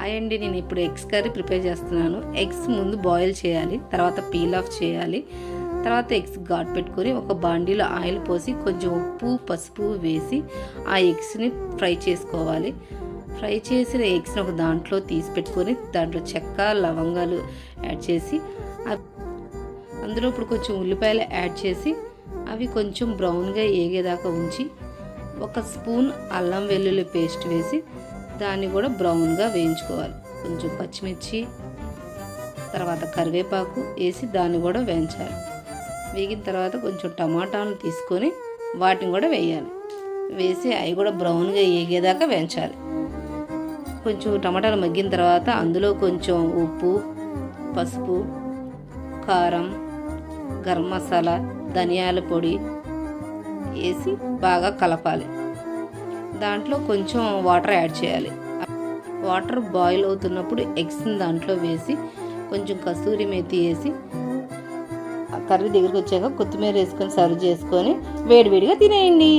Hi అండి, నేను ఇప్పుడు ఎగ్స్ కర్రీ ప్రిపేర్ చేస్తున్నాను. ఎగ్స్ ముందు బాయిల్ చేయాలి, తర్వాత పీల్ ఆఫ్ చేయాలి. తర్వాత ఎగ్స్ ఘాట్ పెట్టుకొని ఒక బాండీలో ఆయిల్ పోసి కొంచెం ఉప్పు పసుపు వేసి ఆ ఎగ్స్ని ఫ్రై చేసుకోవాలి. ఫ్రై చేసిన ఎగ్స్ని ఒక దాంట్లో తీసి పెట్టుకొని దాంట్లో చెక్క లవంగాలు యాడ్ చేసి అందులో ఇప్పుడు కొంచెం ఉల్లిపాయలు యాడ్ చేసి అవి కొంచెం బ్రౌన్గా ఏగేదాకా ఉంచి ఒక స్పూన్ అల్లం వెల్లుల్లి పేస్ట్ వేసి దాన్ని కూడా బ్రౌన్గా వేయించుకోవాలి. కొంచెం పచ్చిమిర్చి తర్వాత కరివేపాకు వేసి దాన్ని కూడా వేయించాలి. వేగిన తర్వాత కొంచెం టమాటాలు తీసుకొని వాటిని కూడా వేయాలి. వేసి అవి కూడా బ్రౌన్గా ఏగేదాకా వేయించాలి. కొంచెం టమాటాలు మగ్గిన తర్వాత అందులో కొంచెం ఉప్పు పసుపు కారం గరం మసాలా ధనియాల పొడి వేసి బాగా కలపాలి. దాంట్లో కొంచెం వాటర్ యాడ్ చేయాలి. వాటర్ బాయిల్ అవుతున్నప్పుడు ఎగ్స్ని దాంట్లో వేసి కొంచెం కస్తూరి మేతి వేసి కర్రీ దగ్గరికి వచ్చాక కొత్తిమీర వేసుకొని సర్వ్ చేసుకొని వేడివేడిగా తినేయండి.